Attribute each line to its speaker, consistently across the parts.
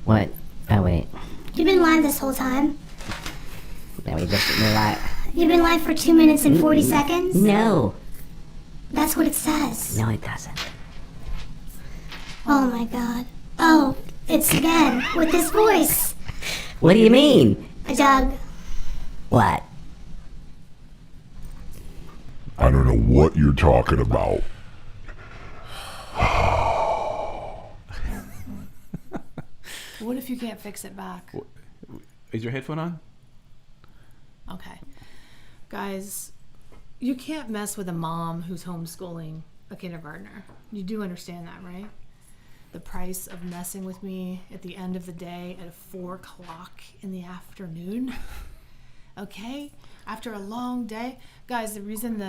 Speaker 1: What? Oh, wait.
Speaker 2: You've been live this whole time.
Speaker 1: Now we just we're live.
Speaker 2: You've been live for 2 minutes and 40 seconds?
Speaker 1: No.
Speaker 2: That's what it says.
Speaker 1: No, it doesn't.
Speaker 2: Oh my god. Oh, it's again, with this voice.
Speaker 1: What do you mean?
Speaker 2: Doug,
Speaker 1: What?
Speaker 3: I don't know what you're talking about.
Speaker 4: What if you can't fix it back?
Speaker 5: Is your headphone on?
Speaker 4: Okay. Guys, you can't mess with a mom who's homeschooling a kindergartner. You do understand that, right? The price of messing with me at the end of the day at 4 o'clock in the afternoon. Okay? After a long day. Guys, the reason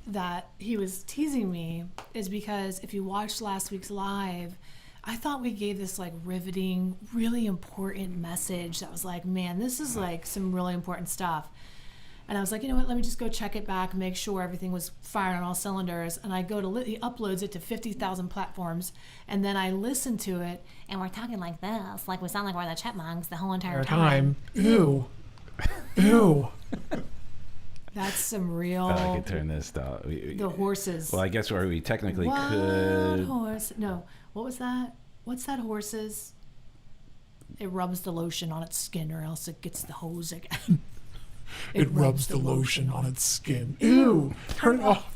Speaker 4: that he was teasing me is because if you watched last week's live, I thought we gave this like riveting, really important message that was like, man, this is like some really important stuff. And I was like, you know what, let me just go check it back, make sure everything was firing on all cylinders. And I go to, he uploads it to 50,000 platforms. And then I listen to it, and we're talking like this, like we sound like we're the chipmunks the whole entire time.
Speaker 6: Ew. Ew.
Speaker 4: That's some real,
Speaker 5: I could turn this down.
Speaker 4: the horses.
Speaker 5: Well, I guess where we technically
Speaker 4: What
Speaker 5: could.
Speaker 4: horse? No, what was that? What's that horse's? It rubs the lotion on its skin, or else it gets the hose again.
Speaker 6: It rubs the lotion on its skin. Ew. Turn it off.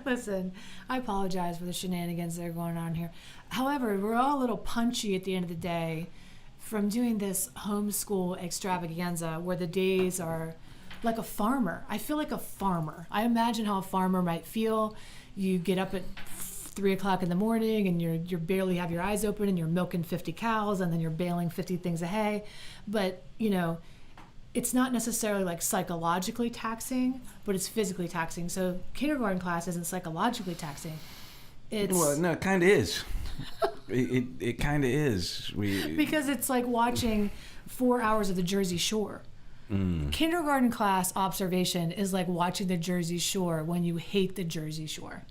Speaker 4: Listen, I apologize for the shenanigans that are going on here. However, we're all a little punchy at the end of the day from doing this homeschool extravaganza where the days are like a farmer. I feel like a farmer. I imagine how a farmer might feel. You get up at 3 o'clock in the morning and you're barely have your eyes open and you're milking 50 cows and then you're baling 50 things of hay. But, you know, it's not necessarily like psychologically taxing, but it's physically taxing. So kindergarten class isn't psychologically taxing. It's
Speaker 5: Well, no, it kind of is. It kind of is.
Speaker 4: because it's like watching 4 hours of the Jersey Shore. Kindergarten class observation is like watching the Jersey Shore when you hate the Jersey Shore.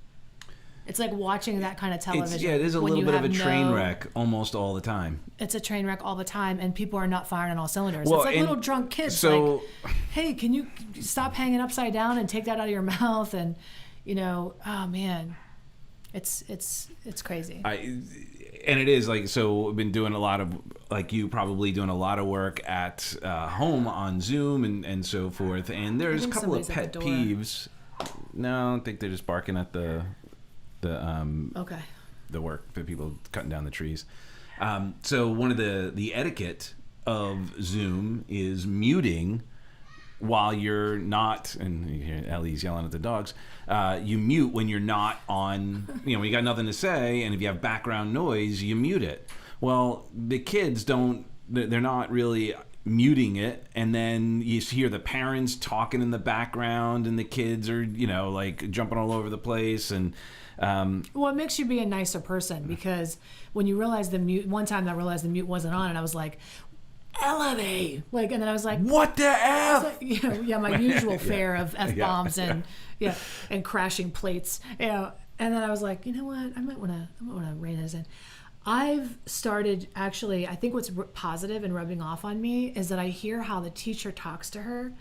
Speaker 4: It's like watching that kind of television.
Speaker 5: It is a
Speaker 4: when
Speaker 5: little
Speaker 4: you
Speaker 5: bit of a
Speaker 4: have
Speaker 5: train wreck almost all the time.
Speaker 4: It's a train wreck all the time, and people are not firing on all cylinders.
Speaker 5: Well,
Speaker 4: it's like
Speaker 5: and
Speaker 4: little drunk kids.
Speaker 5: so-
Speaker 4: like, hey, can you stop hanging upside down and take that out of your mouth? And, you know, oh man, it's crazy.
Speaker 5: And it is like, so I've been doing a lot of, like you probably doing a lot of work at home on Zoom and so forth. And there's a
Speaker 4: think
Speaker 5: couple of
Speaker 4: somebody's at
Speaker 5: pet
Speaker 4: the door.
Speaker 5: peeves. No, I think they're just barking at the
Speaker 4: Okay.
Speaker 5: the work, the people cutting down the trees. So one of the etiquette of Zoom is muting while you're not, and you hear Ellie's yelling at the dogs, you mute when you're not on, you know, when you got nothing to say, and if you have background noise, you mute it. Well, the kids don't, they're not really muting it, and then you hear the parents talking in the background, and the kids are, you know, like jumping all over the place, and
Speaker 4: Well, it makes you be a nicer person because when you realize the mute, one time I realized the mute wasn't on, and I was like, Elevate! Like, and then I was like,
Speaker 5: what the F?
Speaker 4: you know, yeah, my usual fare of F-bombs and and crashing plates. You know, and then I was like, you know what? I might want to rein this in. I've started actually. I think what's positive and rubbing off on me is that I hear how the teacher talks to her,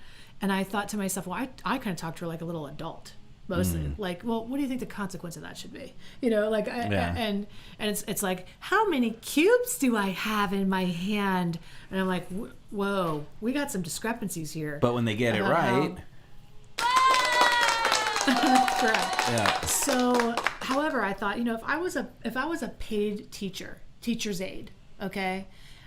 Speaker 4: and I thought to myself, well, I kind of talk to her like a little adult. Mostly, like, well, what do you think the consequence of that should be? You know, like, and it's like, how many cubes do I have in my hand? And I'm like, whoa, we got some discrepancies here.
Speaker 5: But when they get it right,
Speaker 4: correct.
Speaker 5: yeah.
Speaker 4: So, however, I thought, you know, if I was a paid teacher's aide, okay,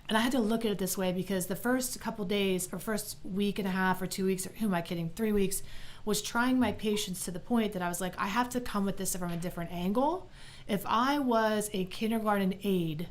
Speaker 4: and I had to look at it this way because the first couple days or first week and a half or 2 weeks, or who am I kidding, 3 weeks, was trying my patience to the point that I was like, I have to come with this from a different angle. If I was a kindergarten aide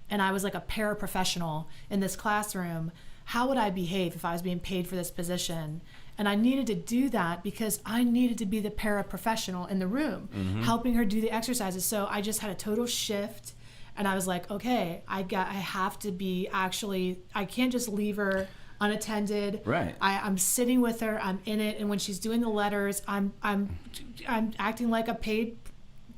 Speaker 4: and I was like a paraprofessional in this classroom, how would I behave if I was being paid for this position? And I needed to do that because I needed to be the paraprofessional in the room, helping her do the exercises. So I just had a total shift, and I was like, okay, I have to be actually, I can't just leave her unattended.
Speaker 5: Right.
Speaker 4: I'm sitting with her. I'm in it, and when she's doing the letters, I'm acting like a paid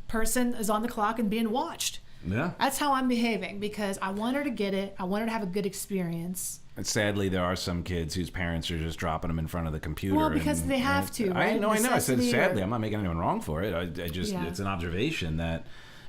Speaker 4: person is on the clock and being watched.
Speaker 5: Yeah.
Speaker 4: That's how I'm behaving because I want her to get it. I want her to have a good experience.
Speaker 5: And sadly, there are some kids whose parents are just dropping them in front of the computer.
Speaker 4: Well, because they have to, right?
Speaker 5: I know. I said
Speaker 4: Necessity
Speaker 5: sadly.
Speaker 4: or-
Speaker 5: I'm not making anyone wrong for it. I just
Speaker 4: Yeah.
Speaker 5: it's an observation that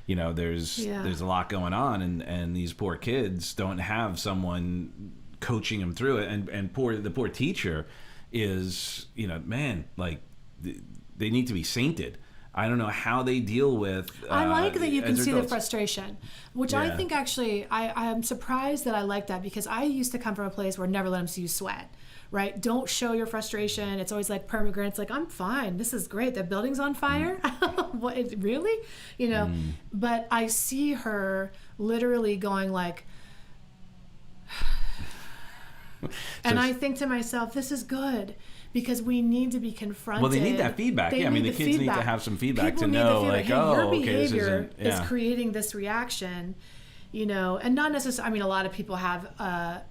Speaker 5: there's
Speaker 4: Yeah.
Speaker 5: a lot going on, and these poor kids don't have someone coaching them through it, and the poor teacher is man, like they need to be sainted. I don't know how they deal with.
Speaker 4: I like that you can
Speaker 5: as
Speaker 4: see the
Speaker 5: adults.
Speaker 4: frustration, which I
Speaker 5: Yeah.
Speaker 4: think actually I'm surprised that I like that because I used to come from a place where never let them see you sweat, right? Don't show your frustration. It's always like permagran. It's like, I'm fine. This is great. The building's on fire. What, really? But I see her literally going like, and I think to myself, this is good. Because we need to be confronted.
Speaker 5: Well, they need that feedback.
Speaker 4: They
Speaker 5: Yeah, I mean,
Speaker 4: need
Speaker 5: the kids need to
Speaker 4: feedback.
Speaker 5: have some feedback
Speaker 4: People
Speaker 5: to
Speaker 4: need the
Speaker 5: know,
Speaker 4: feedback.
Speaker 5: like,
Speaker 4: Hey,
Speaker 5: oh,
Speaker 4: your
Speaker 5: okay, this
Speaker 4: behavior
Speaker 5: isn't-
Speaker 4: is
Speaker 5: yeah.
Speaker 4: creating this reaction, and not necessarily. I mean, a lot of people have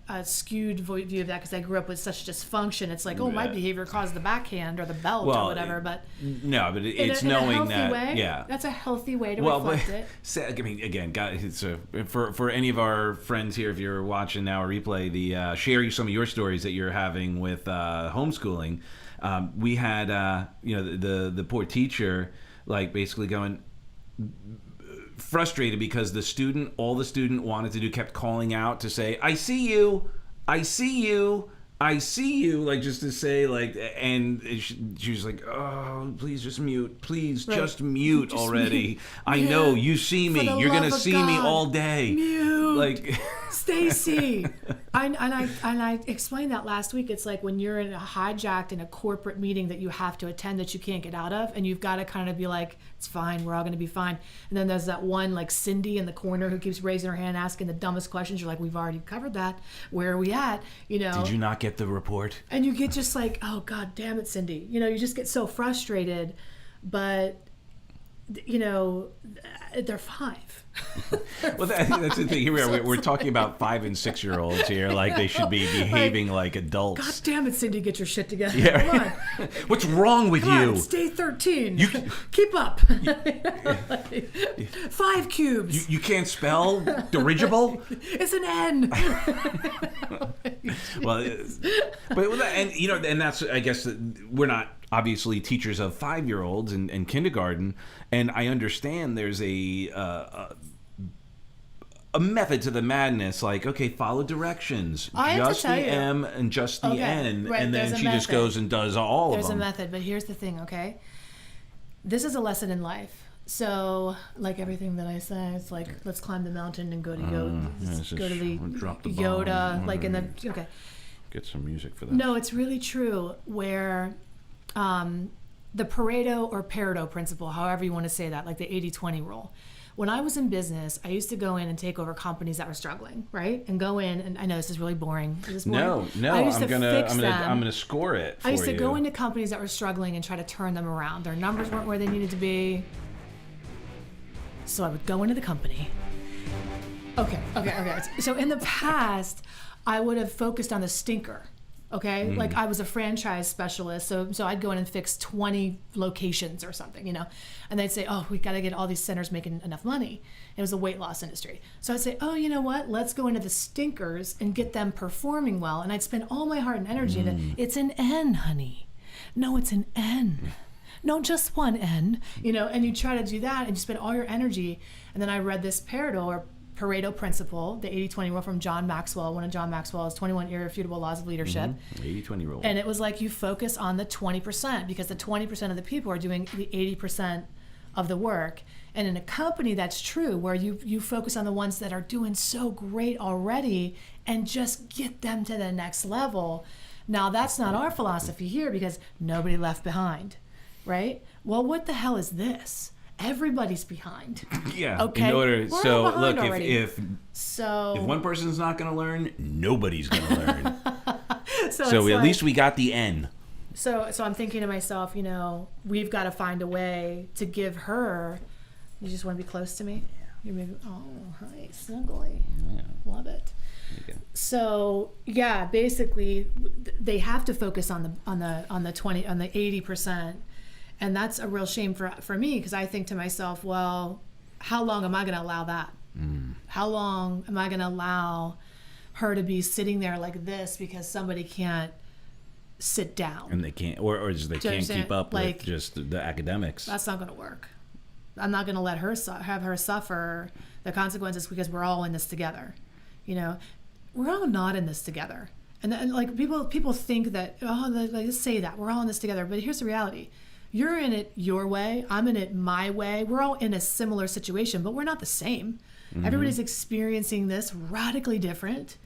Speaker 4: a skewed view of that because they grew up with such dysfunction. It's like, oh, my
Speaker 5: Yeah.
Speaker 4: behavior caused the backhand or the belt or whatever. But
Speaker 5: no, but it's
Speaker 4: in a
Speaker 5: knowing
Speaker 4: healthy
Speaker 5: that,
Speaker 4: way,
Speaker 5: yeah.
Speaker 4: that's a healthy way to
Speaker 5: Well,
Speaker 4: reflect
Speaker 5: but
Speaker 4: it.
Speaker 5: I mean, again, guys, it's for any of our friends here, if you're watching now or replay, share some of your stories that you're having with homeschooling. We had the poor teacher like basically going frustrated because all the student wanted to do kept calling out to say, I see you, I see you, I see you, like just to say like, and she was like, oh, please just mute, please
Speaker 4: Right.
Speaker 5: just mute
Speaker 4: Just
Speaker 5: already.
Speaker 4: mute.
Speaker 5: I
Speaker 4: Yeah.
Speaker 5: know you see
Speaker 4: For
Speaker 5: me,
Speaker 4: the
Speaker 5: you're gonna
Speaker 4: love of
Speaker 5: see me
Speaker 4: God.
Speaker 5: all day.
Speaker 4: Mute.
Speaker 5: Like,
Speaker 4: Stacy, I explained that last week. It's like when you're in hijacked in a corporate meeting that you have to attend that you can't get out of, and you've got to kind of be like, it's fine, we're all going to be fine. And then there's that one like Cindy in the corner who keeps raising her hand, asking the dumbest questions. You're like, we've already covered that. Where are we at?
Speaker 5: did you not get the report?
Speaker 4: And you get just like, oh God damn it, Cindy. You just get so frustrated, but they're 5.
Speaker 5: Well, I think that's the thing. Here we are. We're talking about 5 and 6 year olds here, like they should be behaving like
Speaker 4: God
Speaker 5: adults.
Speaker 4: damn it, Cindy, get your shit together.
Speaker 5: Yeah.
Speaker 4: Come on.
Speaker 5: What's wrong with
Speaker 4: Come
Speaker 5: you?
Speaker 4: on, stay 13.
Speaker 5: You-
Speaker 4: Keep up. 5 cubes.
Speaker 5: You can't spell dirigible?
Speaker 4: It's an N.
Speaker 5: Well, and that's, I guess, we're not obviously teachers of 5-year-olds in kindergarten, and I understand there's a method to the madness, like, okay, follow directions,
Speaker 4: I have to
Speaker 5: just the
Speaker 4: tell you.
Speaker 5: M and just the
Speaker 4: Okay,
Speaker 5: N,
Speaker 4: right,
Speaker 5: and then
Speaker 4: there's a
Speaker 5: she just
Speaker 4: method.
Speaker 5: goes and does all
Speaker 4: There's
Speaker 5: of
Speaker 4: a
Speaker 5: them.
Speaker 4: method, but here's the thing, okay? This is a lesson in life. So, like everything that I say, it's like, let's climb the mountain and go to go to the
Speaker 5: drop the
Speaker 4: Yoda,
Speaker 5: bomb.
Speaker 4: like in the, okay.
Speaker 5: Get some music for that.
Speaker 4: No, it's really true where the Pareto or Pareto principle, however you want to say that, like the 80-20 rule. When I was in business, I used to go in and take over companies that were struggling, right? And go in, and I know this is really boring. Is this boring?
Speaker 5: No,
Speaker 4: I used to
Speaker 5: I'm
Speaker 4: fix them.
Speaker 5: gonna score it for
Speaker 4: I used to
Speaker 5: you.
Speaker 4: go into companies that were struggling and try to turn them around. Their numbers weren't where they needed to be. So I would go into the company. Okay. So in the past, I would have focused on the stinker. Okay, like I was a franchise specialist, so I'd go in and fix 20 locations or something, and they'd say, oh, we got to get all these centers making enough money. It was a weight loss industry, so I'd say, oh, you know what? Let's go into the stinkers and get them performing well, and I'd spend all my heart and energy in it. It's an N, honey. No, it's an N. No, just one N. And you try to do that, and you spend all your energy. And then I read this Pareto principle, the 80-20 rule from John Maxwell, one of John Maxwell's 21 irrefutable laws of leadership.
Speaker 5: 80-20 rule.
Speaker 4: And it was like you focus on the 20% because the 20% of the people are doing the 80% of the work. And in a company, that's true, where you focus on the ones that are doing so great already and just get them to the next level. Now, that's not our philosophy here because nobody left behind, right? Well, what the hell is this? Everybody's behind.
Speaker 5: Yeah.
Speaker 4: Okay.
Speaker 5: In order,
Speaker 4: We're
Speaker 5: so
Speaker 4: all behind
Speaker 5: look,
Speaker 4: already.
Speaker 5: if
Speaker 4: So
Speaker 5: one person's not going to learn, nobody's going to learn.
Speaker 4: so
Speaker 5: So
Speaker 4: it's
Speaker 5: at
Speaker 4: like-
Speaker 5: least we got the N.
Speaker 4: So I'm thinking to myself, we've got to find a way to give her. You just want to be close to me. You're maybe. Oh, hi, snuggly. Love it. So yeah, basically, they have to focus on the 80%, and that's a real shame for me because I think to myself, well, how long am I going to allow that? How long am I going to allow her to be sitting there like this because somebody can't sit down?
Speaker 5: And they can't, or just they can't
Speaker 4: understand?
Speaker 5: keep up
Speaker 4: Like,
Speaker 5: with just the academics.
Speaker 4: That's not going to work. I'm not going to let her have her suffer the consequences because we're all in this together. You know, we're all not in this together. And like people think that, let's say that we're all in this together. But here's the reality. You're in it your way. I'm in it my way. We're all in a similar situation, but we're not the same. Everybody's experiencing this radically different.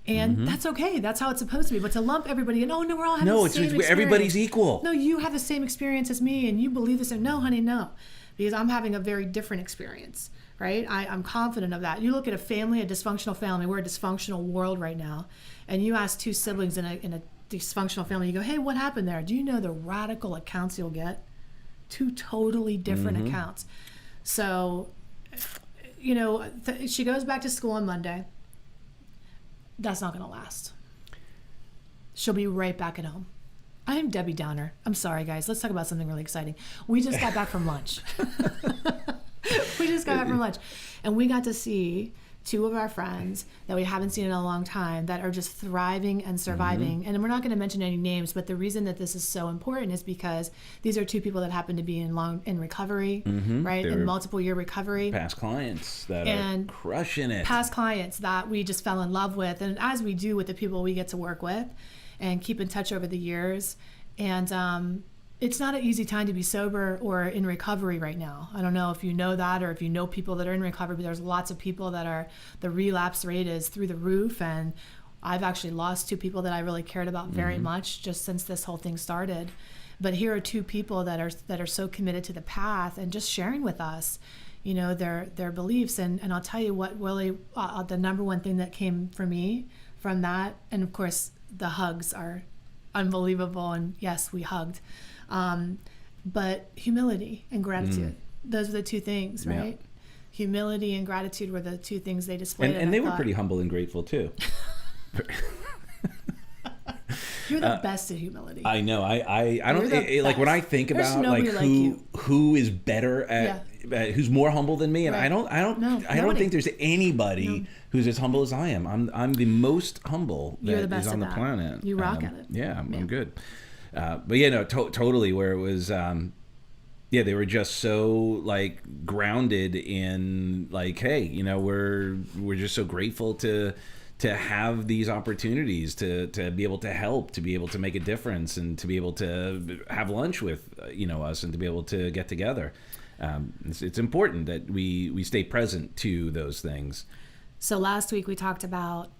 Speaker 4: And that's okay. That's how it's supposed to be. But to lump everybody in, oh, no, we're all having the same experience.
Speaker 5: Everybody's equal.
Speaker 4: No, you have the same experience as me and you believe the same. No, honey, no. Because I'm having a very different experience, right? I'm confident of that. You look at a family, a dysfunctional family. We're a dysfunctional world right now. And you ask two siblings in a dysfunctional family, you go, hey, what happened there? Do you know the radical accounts you'll get? Two totally different accounts. So, you know, she goes back to school on Monday. That's not going to last. She'll be right back at home. I am Debbie Downer. I'm sorry, guys. Let's talk about something really exciting. We just got back from lunch. And we got to see two of our friends that we haven't seen in a long time that are just thriving and surviving. And we're not going to mention any names, but the reason that this is so important is because these are two people that happen to be in recovery, right?
Speaker 5: They're
Speaker 4: In multiple year recovery.
Speaker 5: Past clients that
Speaker 4: And
Speaker 5: are crushing it.
Speaker 4: Past clients that we just fell in love with, and as we do with the people we get to work with and keep in touch over the years. And it's not an easy time to be sober or in recovery right now. I don't know if you know that or if you know people that are in recovery, but there's lots of people that the relapse rate is through the roof. And I've actually lost two people that I really cared about very much just since this whole thing started. But here are two people that are so committed to the path and just sharing with us, you know, their beliefs. And I'll tell you what really the number one thing that came for me from that, and of course the hugs are unbelievable, and yes, we hugged, but humility and gratitude, those are the two things, right? Humility and gratitude were the two things they displayed.
Speaker 5: And they were pretty humble and grateful too.
Speaker 4: You're the best at humility.
Speaker 5: I know. I don't
Speaker 4: You're the
Speaker 5: like when I
Speaker 4: best.
Speaker 5: think
Speaker 4: There's
Speaker 5: about like
Speaker 4: nobody like you.
Speaker 5: who is better at who's more humble than me, and
Speaker 4: Right.
Speaker 5: I don't
Speaker 4: nobody.
Speaker 5: think there's anybody who's as humble as I am. I'm the most humble
Speaker 4: You're the
Speaker 5: that
Speaker 4: best
Speaker 5: is on
Speaker 4: at
Speaker 5: the
Speaker 4: that.
Speaker 5: planet.
Speaker 4: You rock at it.
Speaker 5: Yeah, I'm good. But yeah, no, totally. Where it was, they were just so like grounded in like, hey, you know, we're just so grateful to have these opportunities to be able to help, to be able to make a difference, and to be able to have lunch with us, and to be able to get together. It's important that we stay present to those things.
Speaker 4: So last week we talked about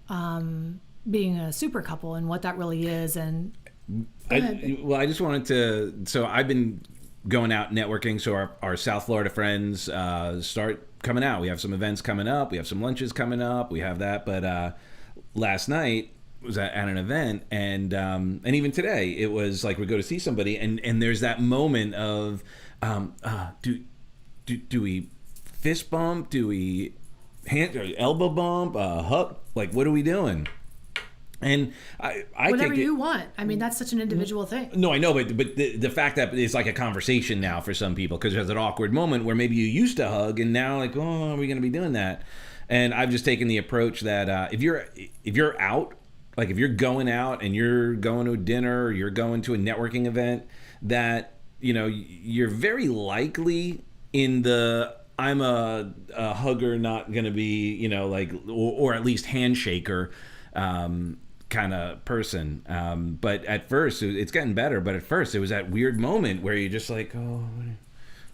Speaker 4: being a super couple and what that really is. And
Speaker 5: I just wanted to. So I've been going out networking. So our South Florida friends start coming out. We have some events coming up. We have some lunches coming up. We have that. But last night was at an event, and even today it was like we go to see somebody, and there's that moment of do we fist bump? Do we elbow bump? Hug? Like, what are we doing? And I
Speaker 4: whatever
Speaker 5: take it,
Speaker 4: you want. I mean, that's such an individual thing.
Speaker 5: No, I know, but the fact that it's like a conversation now for some people, because there's an awkward moment where maybe you used to hug, and now like, oh, are we going to be doing that? And I've just taken the approach that if you're out, like if you're going out and you're going to a dinner or you're going to a networking event, that you're very likely in the I'm a hugger, not going to be or at least handshaker kind of person. But at first, it's getting better. But at first, it was that weird moment where you're just like, oh,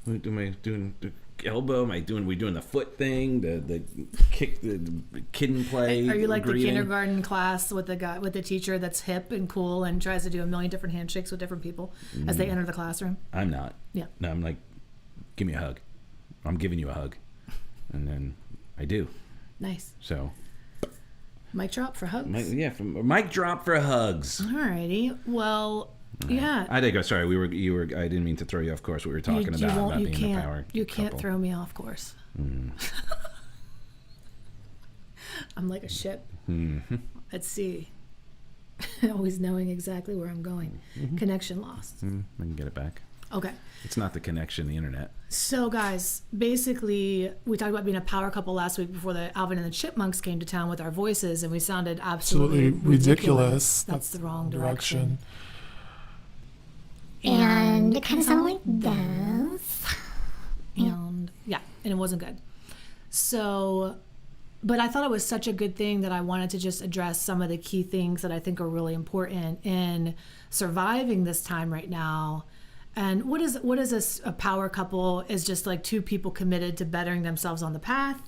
Speaker 5: what am I doing? The elbow? Are we doing the foot thing? The kick, the kid and play?
Speaker 4: Are you like
Speaker 5: greeting?
Speaker 4: the kindergarten class with the teacher that's hip and cool and tries to do a million different handshakes with different people as they enter the classroom?
Speaker 5: I'm not.
Speaker 4: Yeah.
Speaker 5: No, I'm like, give me a hug. I'm giving you a hug, and then I do.
Speaker 4: Nice.
Speaker 5: So.
Speaker 4: Mic drop for hugs.
Speaker 5: Mic drop for hugs.
Speaker 4: Alrighty. Well, yeah.
Speaker 5: I think. Sorry, you were. I didn't mean to throw you off course. We were talking about being the power.
Speaker 4: You can't
Speaker 5: couple.
Speaker 4: throw me off course. I'm like a ship at sea, always knowing exactly where I'm going. Connection lost.
Speaker 5: I can get it back.
Speaker 4: Okay.
Speaker 5: It's not the connection, the internet.
Speaker 4: So, guys, basically, we talked about being a power couple last week before the Alvin and the Chipmunks came to town with our voices, and we sounded absolutely
Speaker 6: ridiculous.
Speaker 4: That's the wrong direction.
Speaker 2: And it kind of sounded like this.
Speaker 4: And yeah, and it wasn't good. So, but I thought it was such a good thing that I wanted to just address some of the key things that I think are really important in surviving this time right now. And what is a power couple? Is just like two people committed to bettering themselves on the path,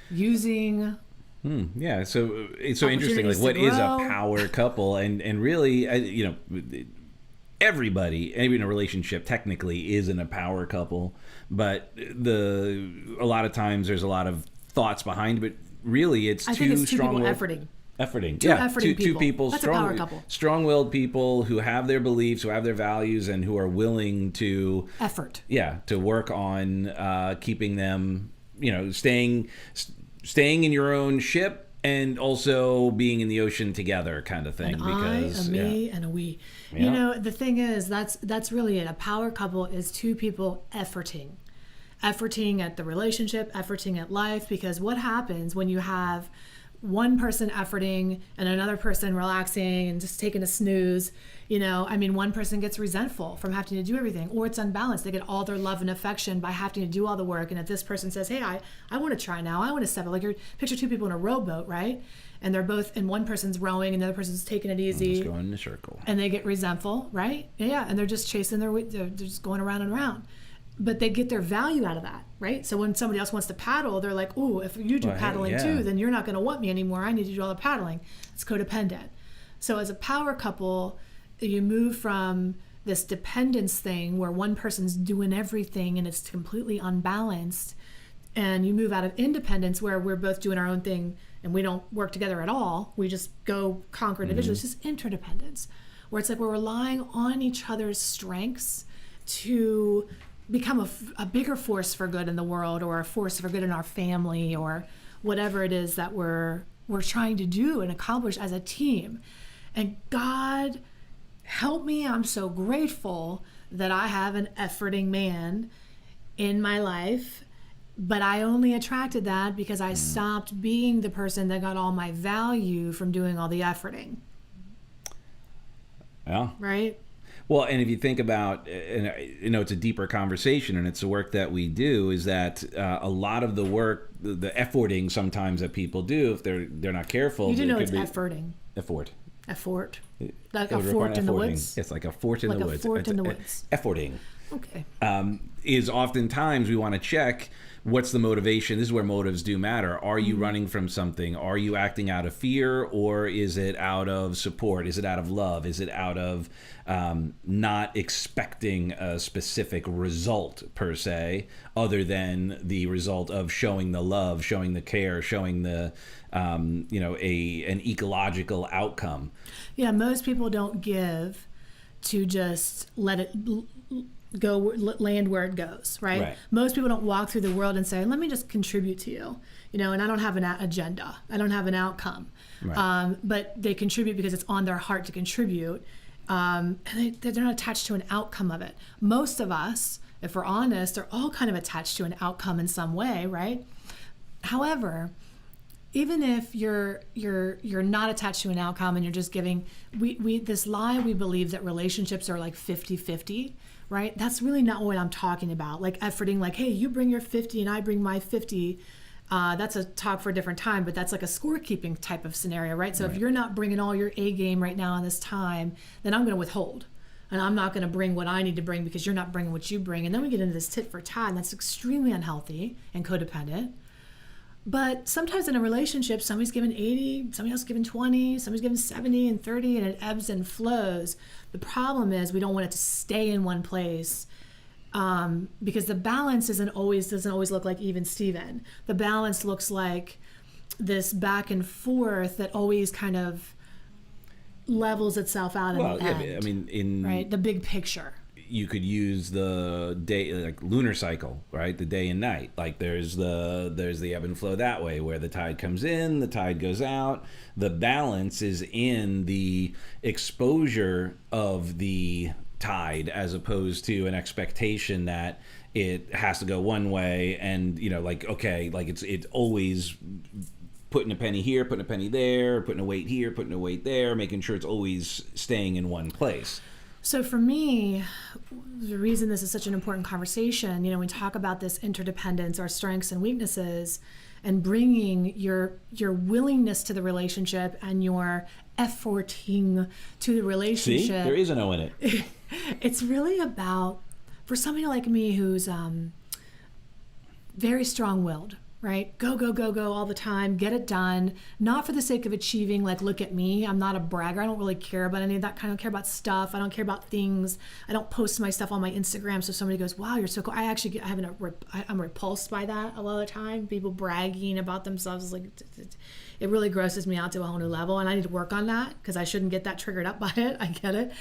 Speaker 4: using.
Speaker 5: Yeah, so it's so interesting. Like,
Speaker 4: Opportunities
Speaker 5: what
Speaker 4: to
Speaker 5: is a
Speaker 4: grow.
Speaker 5: power couple? And really, everybody, even a relationship, technically isn't a power couple. But a lot of times there's a lot of thoughts behind it. But really, it's
Speaker 4: I think it's two people
Speaker 5: strong-willed-
Speaker 4: efforting.
Speaker 5: Efforting,
Speaker 4: Two
Speaker 5: yeah,
Speaker 4: efforting
Speaker 5: two
Speaker 4: people.
Speaker 5: people,
Speaker 4: That's a power couple.
Speaker 5: strong-willed people who have their beliefs, who have their values, and who are willing to
Speaker 4: Effort.
Speaker 5: to work on keeping them, staying in your own ship and also being in the ocean together, kind of thing.
Speaker 4: An
Speaker 5: because
Speaker 4: I, a me, and a we.
Speaker 5: Yeah.
Speaker 4: The thing is, that's really it. A power couple is two people efforting at the relationship, efforting at life. Because what happens when you have one person efforting and another person relaxing and just taking a snooze? One person gets resentful from having to do everything, or it's unbalanced. They get all their love and affection by having to do all the work. And if this person says, hey, I want to try now, I want to step up. Like, picture two people in a rowboat, right? And they're both, and one person's rowing and the other person's taking it easy.
Speaker 5: Just going in a circle.
Speaker 4: And they get resentful, right? Yeah, and they're just chasing they're just going around and around. But they get their value out of that, right? So when somebody else wants to paddle, they're like, ooh, if you do
Speaker 5: Well, hey,
Speaker 4: paddling
Speaker 5: yeah.
Speaker 4: too, then you're not going to want me anymore. I need to do all the paddling. It's codependent. So as a power couple, you move from this dependence thing where one person's doing everything and it's completely unbalanced, and you move out of independence where we're both doing our own thing and we don't work together at all. We just go conquer individually. It's just interdependence, where it's like we're relying on each other's strengths to become a bigger force for good in the world, or a force for good in our family, or whatever it is that we're trying to do and accomplish as a team. And God help me, I'm so grateful that I have an efforting man in my life. But I only attracted that because I stopped being the person that got all my value from doing all the efforting.
Speaker 5: Yeah.
Speaker 4: Right?
Speaker 5: Well, and if you think about, it's a deeper conversation, and it's the work that we do, is that a lot of the work, the efforting sometimes that people do, if they're not careful,
Speaker 4: You do
Speaker 5: it
Speaker 4: know
Speaker 5: could
Speaker 4: it's
Speaker 5: be
Speaker 4: efforting.
Speaker 5: effort.
Speaker 4: Effort. Like
Speaker 5: It
Speaker 4: a
Speaker 5: would require
Speaker 4: fort in the
Speaker 5: efforting.
Speaker 4: woods.
Speaker 5: It's like a fort in
Speaker 4: Like
Speaker 5: the
Speaker 4: a
Speaker 5: woods.
Speaker 4: fort
Speaker 5: It's
Speaker 4: in the woods.
Speaker 5: Efforting.
Speaker 4: Okay.
Speaker 5: Is oftentimes we want to check what's the motivation. This is where motives do matter. Are
Speaker 4: Mm-hmm.
Speaker 5: you running from something? Are you acting out of fear, or is it out of support? Is it out of love? Is it out of not expecting a specific result per se, other than the result of showing the love, showing the care, showing the an ecological outcome?
Speaker 4: Yeah, most people don't give to just let it go, land where it goes, right?
Speaker 5: Right.
Speaker 4: Most people don't walk through the world and say, let me just contribute to you, and I don't have an agenda. I don't have an outcome.
Speaker 5: Right.
Speaker 4: But they contribute because it's on their heart to contribute. And they're not attached to an outcome of it. Most of us, if we're honest, are all kind of attached to an outcome in some way, right? However, even if you're not attached to an outcome and you're just giving, we this lie we believe that relationships are like 50-50, right? That's really not what I'm talking about. Like efforting, like, hey, you bring your 50 and I bring my 50. That's a talk for a different time, but that's like a scorekeeping type of scenario, right? So if you're not bringing all your A game right now in this time, then I'm going to withhold. And I'm not going to bring what I need to bring because you're not bringing what you bring. And then we get into this tit for tat, and that's extremely unhealthy and codependent. But sometimes in a relationship, somebody's given 80, somebody else given 20, somebody's given 70 and 30, and it ebbs and flows. The problem is we don't want it to stay in one place, because the balance doesn't always look like even Steven. The balance looks like this back and forth that always kind of levels itself out in the end.
Speaker 5: I mean,
Speaker 4: right? The big picture.
Speaker 5: you could use the day, like lunar cycle, right? The day and night. Like there's the ebb and flow that way, where the tide comes in, the tide goes out. The balance is in the exposure of the tide as opposed to an expectation that it has to go one way, and like, okay, like it's always putting a penny here, putting a penny there, putting a weight here, putting a weight there, making sure it's always staying in one place.
Speaker 4: So for me, the reason this is such an important conversation, we talk about this interdependence, our strengths and weaknesses, and bringing your willingness to the relationship and your efforting to the relationship.
Speaker 5: See, there is an O in it.
Speaker 4: It's really about, for somebody like me who's very strong-willed, right? Go, go, go, go all the time, get it done, not for the sake of achieving, like, look at me. I'm not a bragger. I don't really care about any of that. I don't care about stuff. I don't care about things. I don't post my stuff on my Instagram so somebody goes, wow, you're so cool. I'm repulsed by that a lot of the time. People bragging about themselves. Like, it really grosses me out to a whole new level, and I need to work on that because I shouldn't get that triggered up by it. I get it.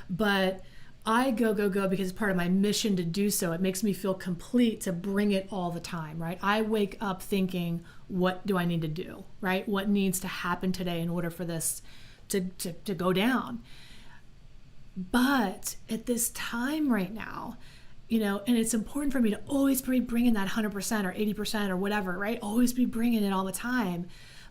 Speaker 4: But I go, go, go because it's part of my mission to do so. It makes me feel complete to bring it all the time, right? I wake up thinking, what do I need to do, right? What needs to happen today in order for this to go down? But at this time right now, and it's important for me to always be bringing that 100% or 80% or whatever, right? Always be bringing it all the time.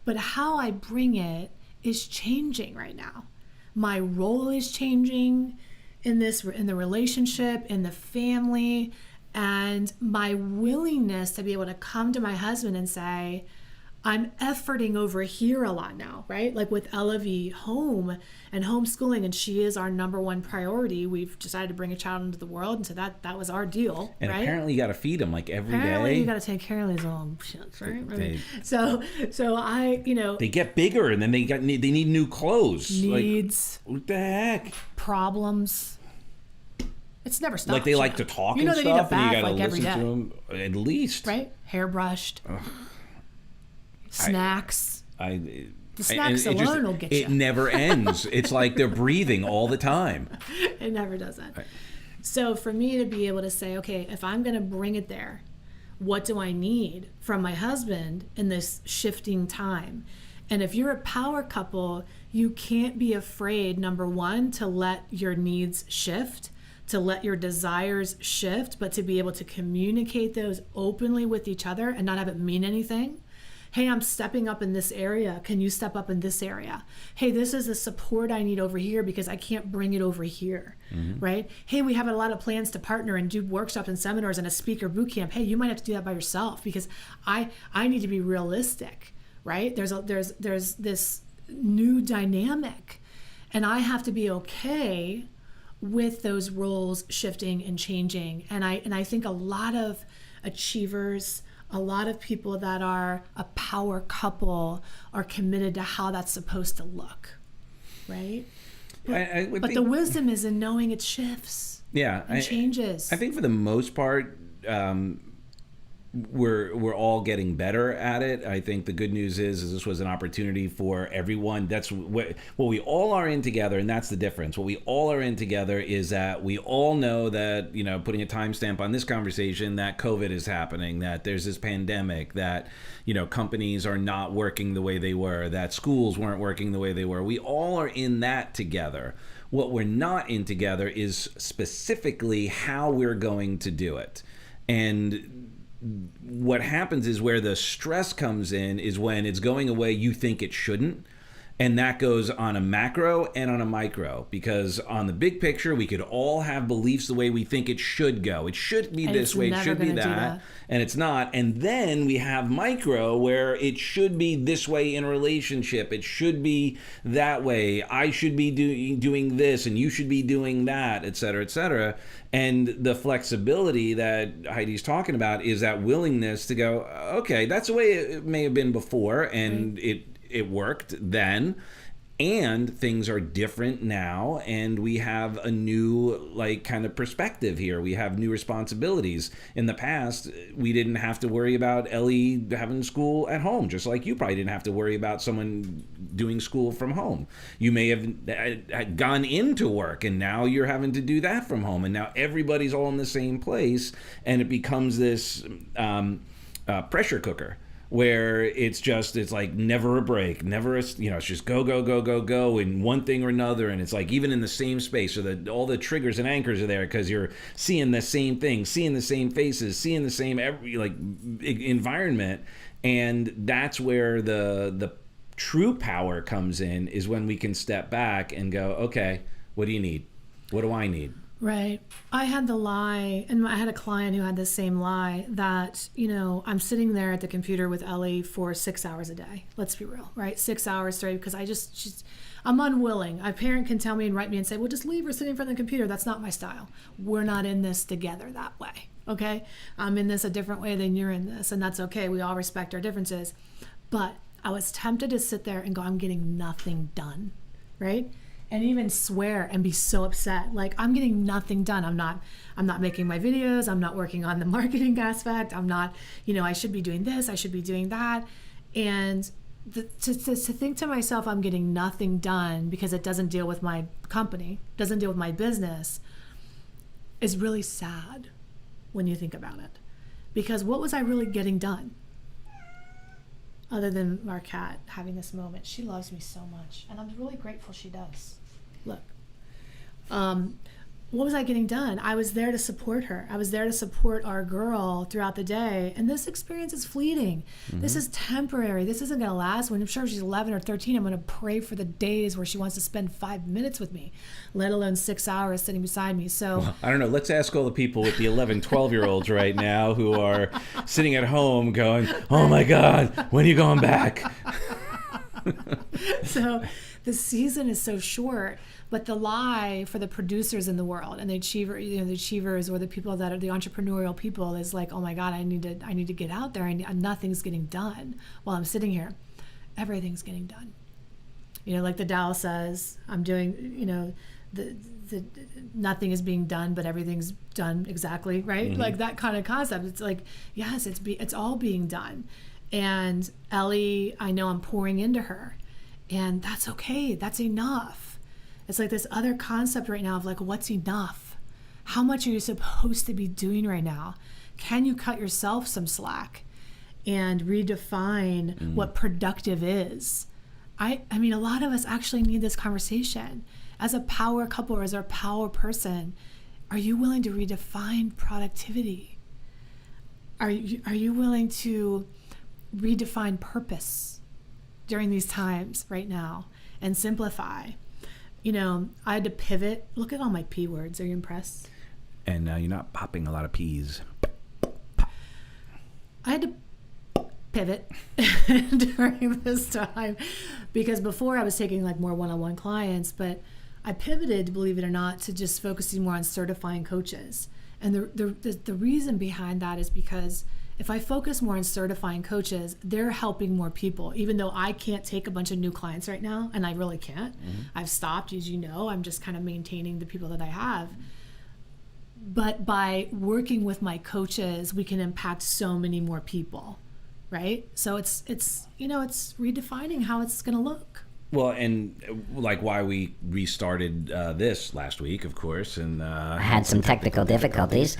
Speaker 4: But how I bring it is changing right now. My role is changing in the relationship, in the family, and my willingness to be able to come to my husband and say, I'm efforting over here a lot now, right? Like with Ella V home and homeschooling, and she is our number one priority. We've decided to bring a child into the world, and so that was our deal,
Speaker 5: and
Speaker 4: right?
Speaker 5: Apparently you got to feed them like every
Speaker 4: apparently
Speaker 5: day.
Speaker 4: You got to take care of these little shits, right? So I,
Speaker 5: they get bigger, and then they need new clothes.
Speaker 4: Needs.
Speaker 5: Like, what the heck?
Speaker 4: Problems. It's never stopped.
Speaker 5: Like they like to talk and
Speaker 4: they
Speaker 5: stuff,
Speaker 4: need a bath,
Speaker 5: and you got to
Speaker 4: like, every
Speaker 5: listen
Speaker 4: day.
Speaker 5: to them at least.
Speaker 4: Right? Hairbrushed. Snacks.
Speaker 5: The
Speaker 4: snacks alone will get you.
Speaker 5: It never ends. It's like they're breathing all the time.
Speaker 4: It never does that. So for me to be able to say, okay, if I'm going to bring it there, what do I need from my husband in this shifting time? And if you're a power couple, you can't be afraid, number one, to let your needs shift, to let your desires shift, but to be able to communicate those openly with each other and not have it mean anything. Hey, I'm stepping up in this area. Can you step up in this area? Hey, this is the support I need over here because I can't bring it over here, right? Hey, we have a lot of plans to partner and do workshops and seminars and a speaker boot camp. Hey, you might have to do that by yourself because I need to be realistic, right? There's this new dynamic, and I have to be okay with those roles shifting and changing. And I think a lot of achievers, a lot of people that are a power couple are committed to how that's supposed to look, right? But the wisdom is in knowing it shifts.
Speaker 5: Yeah,
Speaker 4: and changes.
Speaker 5: I think for the most part, we're all getting better at it. I think the good news is this was an opportunity for everyone. That's what we all are in together, and that's the difference. What we all are in together is that we all know that, putting a timestamp on this conversation, that COVID is happening, that there's this pandemic, that, companies are not working the way they were, that schools weren't working the way they were. We all are in that together. What we're not in together is specifically how we're going to do it. And what happens is where the stress comes in is when it's going away you think it shouldn't, and that goes on a macro and on a micro, because on the big picture we could all have beliefs the way we think it should go. It should be this way, it should be that, and it's not. And then we have micro where it should be this way in a relationship, it should be that way, I should be doing this and you should be doing that, etc., etc. And the flexibility that Heidi's talking about is that willingness to go, okay, that's the way it may have been before, and it worked then, and things are different now, and we have a new kind of perspective here. We have new responsibilities. In the past, we didn't have to worry about Ellie having school at home, just like you probably didn't have to worry about someone doing school from home. You may have gone into work, and now you're having to do that from home, and now everybody's all in the same place, and it becomes this pressure cooker where it's like never a break, never a, it's just go, go, go, go, go in one thing or another. And it's like even in the same space, so that all the triggers and anchors are there because you're seeing the same thing, seeing the same faces, seeing the same environment. And that's where the true power comes in, is when we can step back and go, okay, what do you need? What do I need?
Speaker 4: Right. I had the lie, and I had a client who had the same lie that, I'm sitting there at the computer with Ellie for 6 hours a day. Let's be real, right? 6 hours straight, because I'm unwilling. A parent can tell me and write me and say, well, just leave her sitting in front of the computer. That's not my style. We're not in this together that way, okay? I'm in this a different way than you're in this, and that's okay. We all respect our differences. But I was tempted to sit there and go, I'm getting nothing done, right? And even swear and be so upset, like I'm getting nothing done. I'm not making my videos. I'm not working on the marketing aspect. I'm not, I should be doing this. I should be doing that. And to think to myself, I'm getting nothing done because it doesn't deal with my company, doesn't deal with my business, is really sad when you think about it. Because what was I really getting done? Other than our cat having this moment. She loves me so much, and I'm really grateful she does. Look, what was I getting done? I was there to support her. I was there to support our girl throughout the day. And this experience is fleeting. Mm-hmm. This is temporary. This isn't going to last. When I'm sure she's 11 or 13, I'm going to pray for the days where she wants to spend 5 minutes with me, let alone 6 hours sitting beside me. So
Speaker 5: well, I don't know. Let's ask all the people with the 11, 12-year-olds right now who are sitting at home going, oh my God, when are you going back?
Speaker 4: So the season is so short, but the lie for the producers in the world and the achievers or the people that are the entrepreneurial people is like, oh my God, I need to get out there, and nothing's getting done while I'm sitting here. Everything's getting done. Like the Tao says, I'm doing, the nothing is being done, but everything's done exactly, right? Mm-hmm. Like that kind of concept. It's like, yes, it's all being done. And Ellie, I know I'm pouring into her, and that's okay. That's enough. It's like this other concept right now of like, what's enough? How much are you supposed to be doing right now? Can you cut yourself some slack and redefine what productive is? I mean, a lot of us actually need this conversation. As a power couple or as a power person, are you willing to redefine productivity? Are you willing to redefine purpose during these times right now and simplify? I had to pivot. Look at all my P words. Are you impressed?
Speaker 5: And you're not popping a lot of P's.
Speaker 4: I had to pivot during this time because before I was taking like more one-on-one clients, but I pivoted, believe it or not, to just focusing more on certifying coaches. And the reason behind that is because if I focus more on certifying coaches, they're helping more people, even though I can't take a bunch of new clients right now, and I really can't. Mm-hmm. I've stopped, as you know. I'm just kind of maintaining the people that I have. But by working with my coaches, we can impact so many more people, right? So it's redefining how it's going to look.
Speaker 5: Well, and like why we restarted this last week, of course, and
Speaker 1: I had some technical difficulties.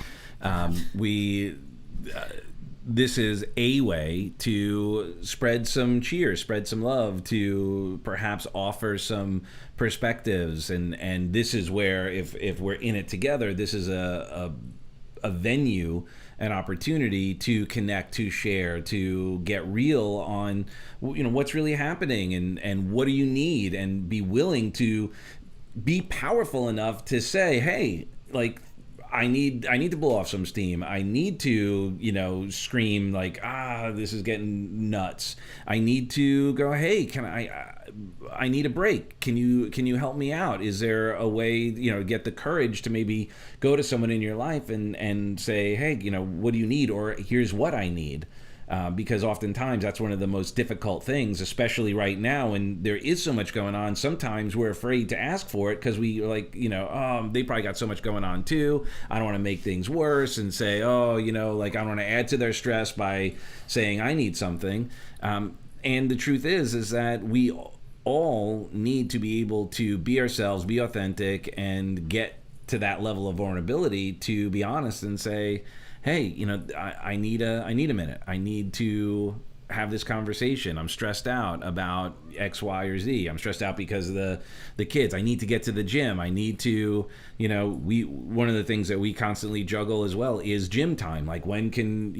Speaker 5: This is a way to spread some cheer, spread some love, to perhaps offer some perspectives, and this is where if we're in it together, this is a venue, an opportunity to connect, to share, to get real on what's really happening and what do you need, and be willing to be powerful enough to say, hey, like, I need to blow off some steam. I need to, scream like, this is getting nuts. I need to go, hey, I need a break. Can you help me out? Is there a way, get the courage to maybe go to someone in your life and say, hey, what do you need? Or here's what I need. Because oftentimes that's one of the most difficult things, especially right now when there is so much going on. Sometimes we're afraid to ask for it because we they probably got so much going on too. I don't want to make things worse and say, I don't want to add to their stress by saying I need something. And the truth is that we all need to be able to be ourselves, be authentic, and get to that level of vulnerability to be honest and say, hey, I need a minute. I need to have this conversation. I'm stressed out about X, Y, or Z. I'm stressed out because of the kids. I need to get to the gym. I need to, one of the things that we constantly juggle as well is gym time. Like when can,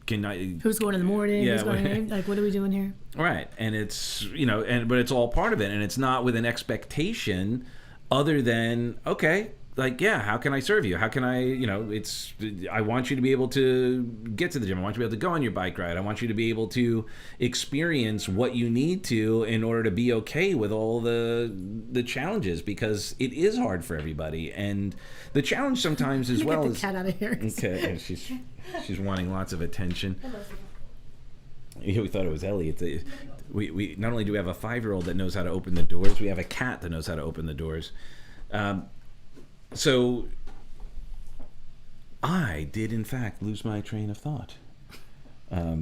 Speaker 5: can I...
Speaker 4: Who's going in the morning?
Speaker 5: Yeah,
Speaker 4: Who's going like, what are we doing here?
Speaker 5: Right. And it's, but it's all part of it. And it's not with an expectation other than, okay, like, yeah, how can I serve you? How can I, I want you to be able to get to the gym. I want you to be able to go on your bike ride. I want you to be able to experience what you need to in order to be okay with all the challenges, because it is hard for everybody. And the challenge sometimes as well
Speaker 4: Get
Speaker 5: is...
Speaker 4: the cat out of here.
Speaker 5: Okay, and she's wanting lots of attention. Yeah, we thought it was Ellie. We not only do we have a 5-year-old that knows how to open the doors, we have a cat that knows how to open the doors. So I did, in fact, lose my train of thought.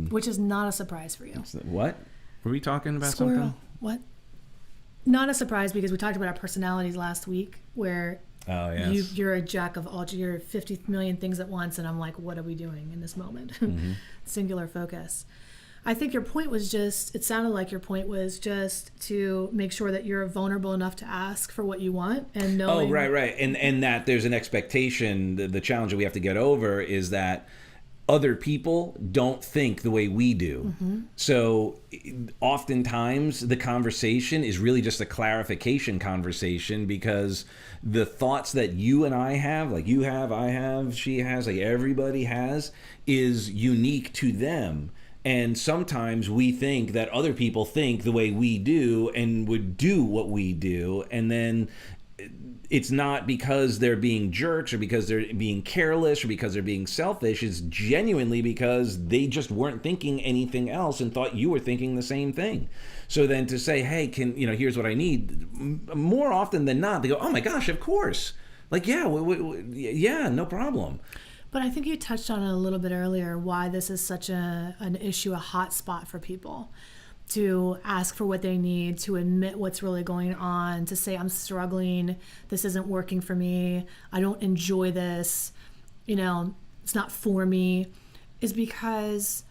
Speaker 4: Which is not a surprise for you.
Speaker 5: What? Were we talking about
Speaker 4: Squirrel.
Speaker 5: something?
Speaker 4: What? Not a surprise, because we talked about our personalities last week, where
Speaker 5: Oh, yes.
Speaker 4: you're a jack of all, you're 50 million things at once, and I'm like, what are we doing in this moment? Singular focus. I think your point was it sounded like your point was just to make sure that you're vulnerable enough to ask for what you want, and knowing...
Speaker 5: Oh, right. And that there's an expectation. The challenge that we have to get over is that other people don't think the way we do. So oftentimes the conversation is really just a clarification conversation, because the thoughts that you and I have, like you have, I have, she has, like everybody has, is unique to them. And sometimes we think that other people think the way we do and would do what we do. And then it's not because they're being jerks or because they're being careless or because they're being selfish. It's genuinely because they just weren't thinking anything else and thought you were thinking the same thing. So then to say, hey, here's what I need, more often than not, they go, oh my gosh, of course. Like, yeah, yeah, no problem.
Speaker 4: But I think you touched on it a little bit earlier, why this is such an issue, a hot spot for people, to ask for what they need, to admit what's really going on, to say, I'm struggling, this isn't working for me, I don't enjoy this, it's not for me, is because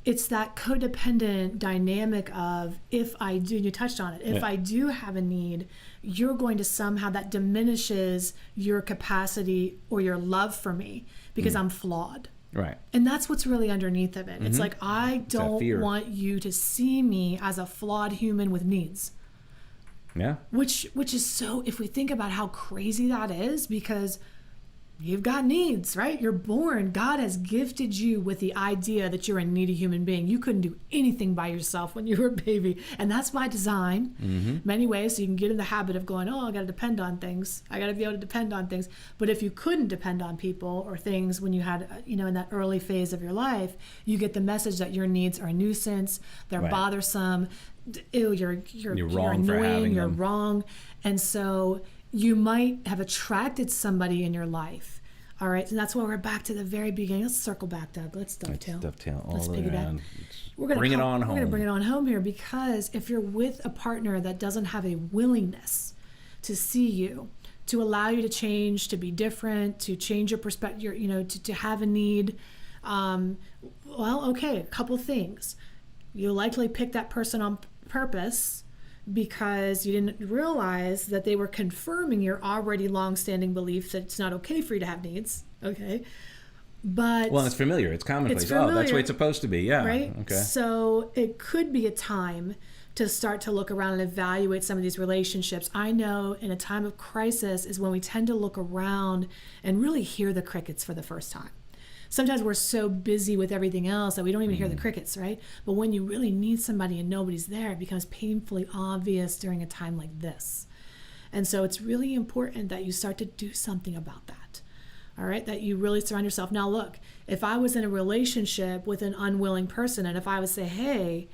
Speaker 4: it's that codependent dynamic of, if I do, you touched on it, if I do have a need, you're going to somehow, that diminishes your capacity or your love for me because I'm flawed.
Speaker 5: Right.
Speaker 4: And that's what's really underneath of it. It's like, I don't
Speaker 5: fear.
Speaker 4: want you to see me as a flawed human with needs.
Speaker 5: Yeah.
Speaker 4: Which is so, if we think about how crazy that is, because you've got needs, right? You're born. God has gifted you with the idea that you're a needy human being. You couldn't do anything by yourself when you were a baby. And that's by design, many ways. So you can get in the habit of going, oh, I got to depend on things. I got to be able to depend on things. But if you couldn't depend on people or things when you had, in that early phase of your life, you get the message that your needs are a nuisance. They're bothersome. Ew, you're
Speaker 5: wrong for
Speaker 4: annoying.
Speaker 5: having
Speaker 4: You're
Speaker 5: them.
Speaker 4: wrong. And so you might have attracted somebody in your life. All right, and that's why we're back to the very beginning. Let's circle back, Doug. Let's dovetail.
Speaker 5: All
Speaker 4: Let's
Speaker 5: the way
Speaker 4: piggyback.
Speaker 5: around.
Speaker 4: We're gonna
Speaker 5: Bring it
Speaker 4: come-
Speaker 5: on
Speaker 4: We're going to
Speaker 5: home.
Speaker 4: bring it on home here, because if you're with a partner that doesn't have a willingness to see you, to allow you to change, to be different, to change your perspective, to have a need, okay, a couple things. You likely picked that person on purpose because you didn't realize that they were confirming your already long-standing belief that it's not okay for you to have needs. Okay. But
Speaker 5: Well, it's familiar. It's commonplace.
Speaker 4: It's
Speaker 5: Oh, that's the
Speaker 4: familiar.
Speaker 5: way it's supposed to be. Yeah.
Speaker 4: right?
Speaker 5: Okay.
Speaker 4: So it could be a time to start to look around and evaluate some of these relationships. I know in a time of crisis is when we tend to look around and really hear the crickets for the first time. Sometimes we're so busy with everything else that we don't even hear the crickets, right? But when you really need somebody and nobody's there, it becomes painfully obvious during a time like this. And so it's really important that you start to do something about that. All right, that you really surround yourself. Now, look, if I was in a relationship with an unwilling person, and if I would say, hey,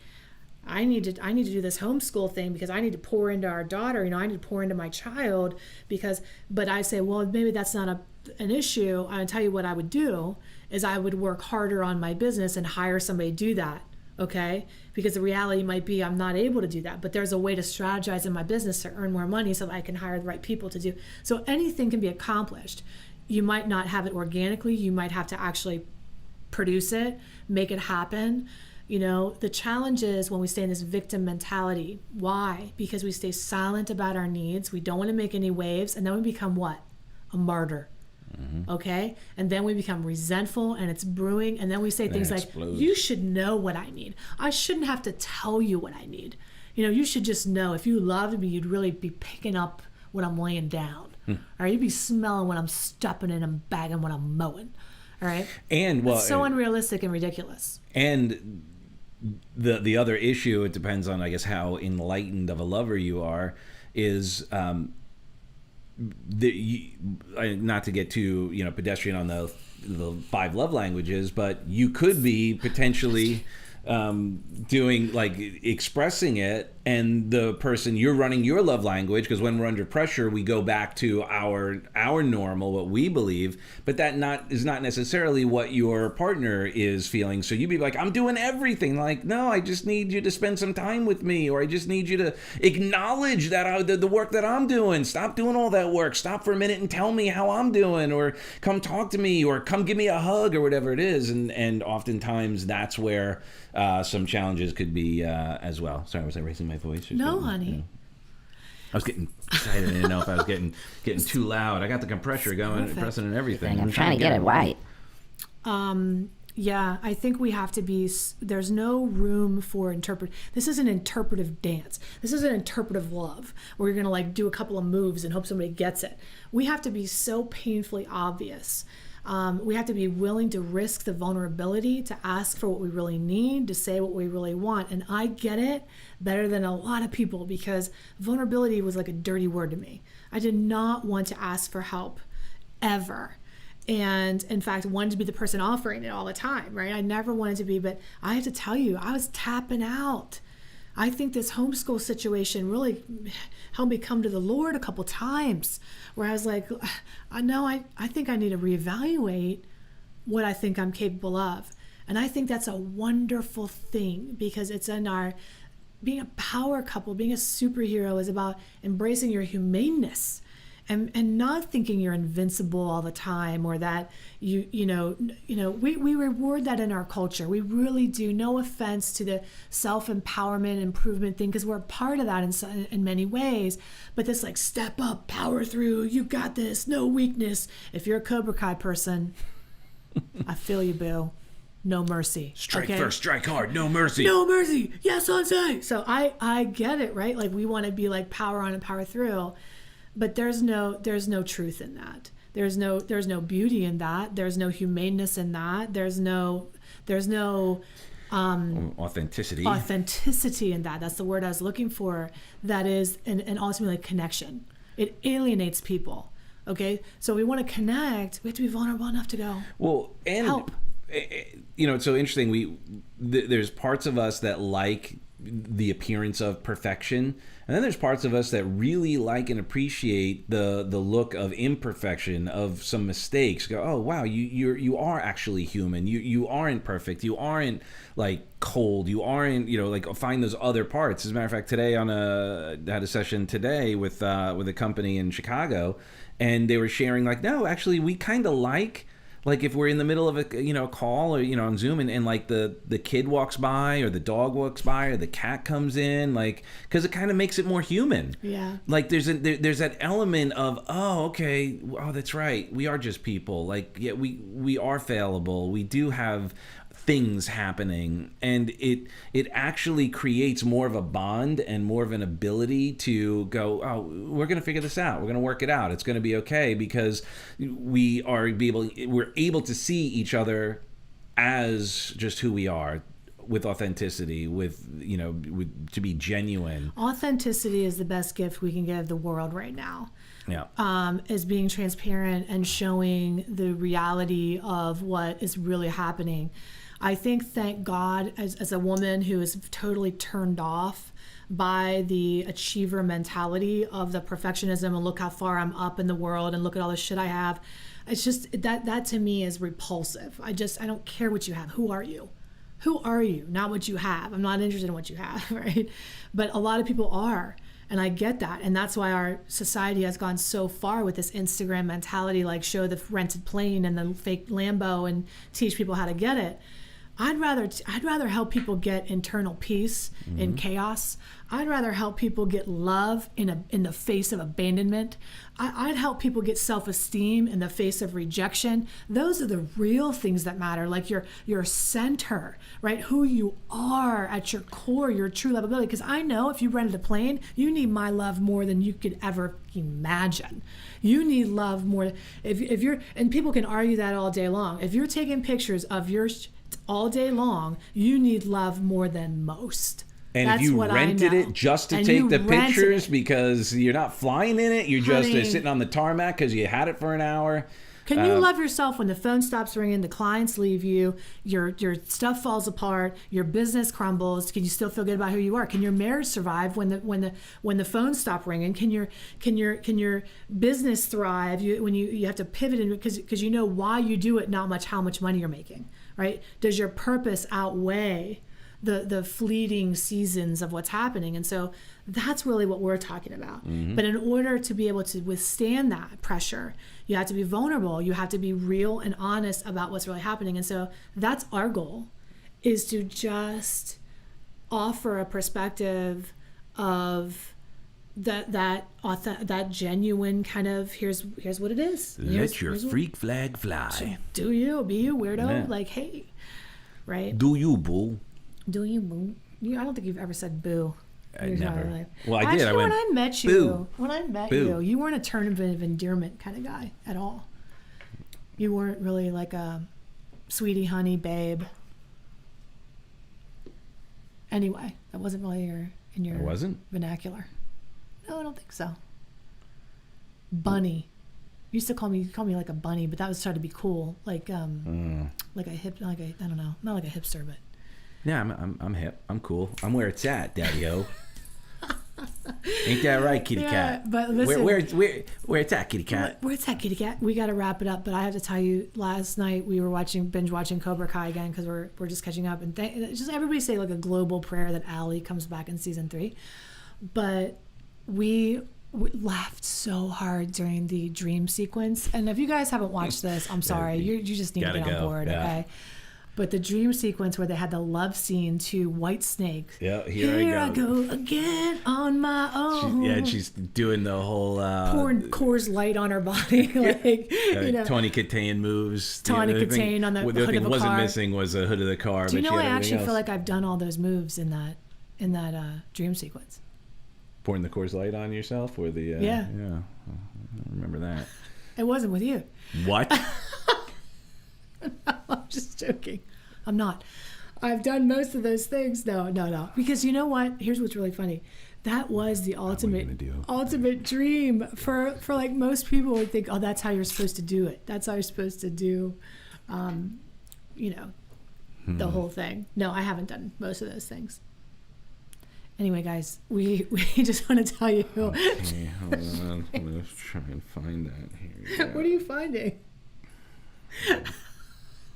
Speaker 4: I need to do this homeschool thing because I need to pour into our daughter, I need to pour into my child but I say, well, maybe that's not an issue. I'll tell you what I would do is I would work harder on my business and hire somebody to do that. Okay, because the reality might be I'm not able to do that, but there's a way to strategize in my business to earn more money so that I can hire the right people to do. So anything can be accomplished. You might not have it organically. You might have to actually produce it, make it happen. You know, the challenge is when we stay in this victim mentality. Why? Because we stay silent about our needs. We don't want to make any waves. And then we become what? A martyr. Okay? And then we become resentful and it's brewing. And then we say things like,
Speaker 5: explodes.
Speaker 4: you should know what I need. I shouldn't have to tell you what I need. You know, you should just know. If you loved me, you'd really be picking up when I'm laying down. Or you'd be smelling when I'm stepping in and bagging when I'm mowing. All right?
Speaker 5: And well,
Speaker 4: It's so unrealistic and ridiculous.
Speaker 5: and the other issue, it depends on, I guess, how enlightened of a lover you are, is not to get too pedestrian on the 5 love languages, but you could be potentially doing, like, expressing it, and the person, you're running your love language, because when we're under pressure we go back to our normal, what we believe, but that is not necessarily what your partner is feeling. So you'd be like, I'm doing everything, like, no, I just need you to spend some time with me, or I just need you to acknowledge that the work that I'm doing. Stop doing all that work, stop for a minute and tell me how I'm doing, or come talk to me, or come give me a hug, or whatever it is. And oftentimes that's where some challenges could be as well. Sorry, was I raising my voice?
Speaker 4: No, honey.
Speaker 5: I was getting excited. I didn't know if I was getting too loud. I got the compressor going,
Speaker 4: perfect.
Speaker 5: pressing and everything.
Speaker 1: I'm trying to get it right.
Speaker 4: Yeah, I think we have to be, there's no room for this is an interpretive dance. This is an interpretive love where you're going to, like, do a couple of moves and hope somebody gets it. We have to be so painfully obvious. We have to be willing to risk the vulnerability, to ask for what we really need, to say what we really want. And I get it better than a lot of people, because vulnerability was like a dirty word to me. I did not want to ask for help ever. And in fact, wanted to be the person offering it all the time, right? I never wanted to be, but I have to tell you, I was tapping out. I think this homeschool situation really helped me come to the Lord a couple times, where I was like, I think I need to reevaluate what I think I'm capable of. And I think that's a wonderful thing, because it's in our being a power couple, being a superhero is about embracing your humaneness. And not thinking you're invincible all the time, or that we reward that in our culture. We really do. No offense to the self-empowerment, improvement thing, because we're a part of that in many ways. But this, like, step up, power through, you got this, no weakness. If you're a Cobra Kai person, I feel you, boo. No mercy.
Speaker 5: Strike
Speaker 4: okay?
Speaker 5: first, strike hard, no mercy.
Speaker 4: No mercy. Yes, Sensei. So I get it, right? Like, we want to be like power on and power through. But there's no truth in that. There's no beauty in that. There's no humaneness in that. There's no
Speaker 5: authenticity
Speaker 4: in that. That's the word I was looking for. That is, and ultimately connection. It alienates people. Okay, so we want to connect. We have to be vulnerable enough to go.
Speaker 5: Well, and
Speaker 4: help.
Speaker 5: It's so interesting. There's parts of us that like the appearance of perfection, and then there's parts of us that really like and appreciate the look of imperfection, of some mistakes. Go, oh wow, you are actually human. You aren't perfect. You aren't, like, cold. You aren't, like, find those other parts. As a matter of fact, today had a session today with a company in Chicago, and they were sharing, like, no, actually we kind of like if we're in the middle of a call, or on Zoom, and like the kid walks by, or the dog walks by, or the cat comes in, like, because it kind of makes it more human.
Speaker 4: Yeah.
Speaker 5: Like there's that element of, oh, okay, oh, that's right, we are just people. Like, yeah, we are fallible. We do have things happening, and it actually creates more of a bond and more of an ability to go, oh, we're going to figure this out, we're going to work it out, it's going to be okay, because we're able to see each other as just who we are, with authenticity, with to be genuine.
Speaker 4: Authenticity is the best gift we can give the world right now.
Speaker 5: Yeah.
Speaker 4: Is being transparent and showing the reality of what is really happening. I think, thank God, as a woman who is totally turned off by the achiever mentality of the perfectionism, and look how far I'm up in the world, and look at all the shit I have. It's just that to me is repulsive. I don't care what you have. Who are you? Who are you? Not what you have. I'm not interested in what you have, right? But a lot of people are. And I get that. And that's why our society has gone so far with this Instagram mentality, like show the rented plane and the fake Lambo and teach people how to get it. I'd rather help people get internal peace in chaos. I'd rather help people get love in the face of abandonment. I'd help people get self-esteem in the face of rejection. Those are the real things that matter, like your center, right? Who you are at your core, your true lovability. Because I know if you rented a plane, you need my love more than you could ever imagine. You need love more. If you're, and people can argue that all day long. If you're taking pictures of your all day long, you need love more than most.
Speaker 5: And
Speaker 4: That's
Speaker 5: if you
Speaker 4: what I
Speaker 5: rented
Speaker 4: know.
Speaker 5: it just to
Speaker 4: And
Speaker 5: take
Speaker 4: you
Speaker 5: the
Speaker 4: rented
Speaker 5: pictures
Speaker 4: it.
Speaker 5: because you're not flying in it, you're just
Speaker 4: Honey.
Speaker 5: sitting on the tarmac because you had it for an hour.
Speaker 4: Can you love yourself when the phone stops ringing, the clients leave you, your stuff falls apart, your business crumbles? Can you still feel good about who you are? Can your marriage survive when the phone stop ringing? Can your business thrive when you have to pivot because you know why you do it, not much how much money you're making, right? Does your purpose outweigh the fleeting seasons of what's happening? And so that's really what we're talking about. But in order to be able to withstand that pressure, you have to be vulnerable. You have to be real and honest about what's really happening. And so that's our goal, is to just offer a perspective of that genuine kind of here's what it is.
Speaker 5: Let your
Speaker 4: Here's what-
Speaker 5: freak flag fly.
Speaker 4: do you be you weirdo?
Speaker 5: Yeah.
Speaker 4: Like, hey, right?
Speaker 5: Do you, boo?
Speaker 4: Do you boo? I don't think you've ever said boo.
Speaker 5: I
Speaker 4: in your
Speaker 5: never.
Speaker 4: entire life.
Speaker 5: Well, I did.
Speaker 4: Actually,
Speaker 5: I went,
Speaker 4: when I met
Speaker 5: "Boo. Boo."
Speaker 4: you weren't a term of endearment kind of guy at all. You weren't really like a sweetie, honey, babe. Anyway, that wasn't really in your
Speaker 5: It wasn't?
Speaker 4: vernacular. No, I don't think so. Bunny. You used to call me like a bunny, but that was trying to be cool, like a I don't know, not like a hipster, but.
Speaker 5: Yeah, I'm hip. I'm cool. I'm where it's at, Daddy-O. Ain't that right, kitty cat?
Speaker 4: but listen.
Speaker 5: Where it's at, kitty cat?
Speaker 4: Where's that kitty cat? We got to wrap it up, but I have to tell you, last night we were binge watching Cobra Kai again because we're just catching up, and just everybody say like a global prayer that Allie comes back in season 3. But we laughed so hard during the dream sequence, and if you guys haven't watched this, I'm sorry, you just need to
Speaker 5: Gotta
Speaker 4: get on
Speaker 5: go,
Speaker 4: board,
Speaker 5: yeah.
Speaker 4: okay? But the dream sequence where they had the love scene to White Snake.
Speaker 5: Yeah, here I go.
Speaker 4: Again on my own.
Speaker 5: She's doing the whole
Speaker 4: pouring Coors Light on her body, like
Speaker 5: Tawny Katane moves.
Speaker 4: Tawny
Speaker 5: The other thing-
Speaker 4: Katane on the
Speaker 5: other
Speaker 4: hood
Speaker 5: thing
Speaker 4: of a
Speaker 5: wasn't
Speaker 4: car.
Speaker 5: missing was the hood of the car.
Speaker 4: Do you
Speaker 5: but
Speaker 4: know
Speaker 5: she
Speaker 4: I
Speaker 5: had
Speaker 4: actually
Speaker 5: everything
Speaker 4: feel
Speaker 5: else.
Speaker 4: like I've done all those moves in that dream sequence.
Speaker 5: Pouring the Coors Light on yourself, or the
Speaker 4: Yeah.
Speaker 5: I don't remember that.
Speaker 4: It wasn't with you.
Speaker 5: What?
Speaker 4: I'm just joking. I'm not. I've done most of those things. No. Because you know what? Here's what's really funny. That was the ultimate dream for like most people would think, oh, that's how you're supposed to do it. That's how you're supposed to do, the whole thing. No, I haven't done most of those things. Anyway, guys, we just want to tell you.
Speaker 5: Okay, hold on. I'm gonna try and find that here.
Speaker 4: What are you finding?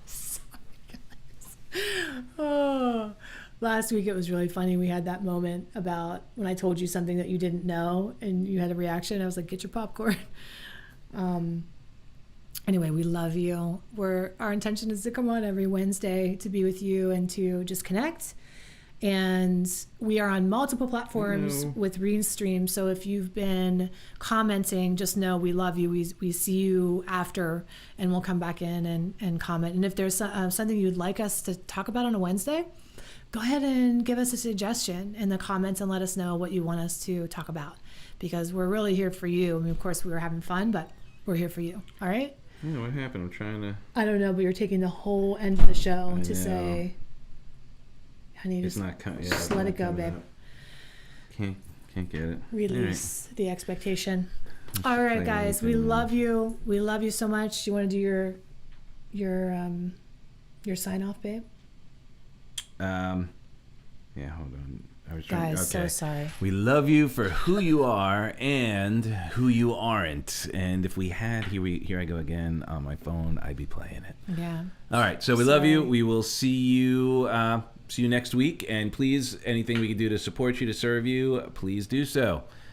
Speaker 4: Sorry, guys. Oh, last week it was really funny. We had that moment about when I told you something that you didn't know and you had a reaction. I was like, get your popcorn. Anyway, we love you. Our intention is to come on every Wednesday to be with you and to just connect. And we are on multiple platforms with Restream. So if you've been commenting, just know we love you. We see you after, and we'll come back in and comment. And if there's something you'd like us to talk about on a Wednesday, go ahead and give us a suggestion in the comments and let us know what you want us to talk about, because we're really here for you. I mean, of course, we were having fun, but we're here for you. All right?
Speaker 5: Yeah, what happened? I'm trying to.
Speaker 4: I don't know, but you're taking the whole end of the show
Speaker 5: I
Speaker 4: to
Speaker 5: know.
Speaker 4: say, honey,
Speaker 5: It's
Speaker 4: just
Speaker 5: not coming. Yeah,
Speaker 4: just let it go, babe.
Speaker 5: Can't get it.
Speaker 4: Release the expectation. All right,
Speaker 5: play
Speaker 4: guys, we
Speaker 5: anything.
Speaker 4: love you. We love you so much. You want to do your sign off, babe?
Speaker 5: Yeah, hold on. I was trying.
Speaker 4: Guys,
Speaker 5: Okay.
Speaker 4: so sorry.
Speaker 5: We love you for who you are and who you aren't. And if we had here I go again on my phone, I'd be playing it.
Speaker 4: Yeah.
Speaker 5: All right, so we love you.
Speaker 4: Sorry.
Speaker 5: We will see you next week. And please, anything we can do to support you, to serve you, please do so.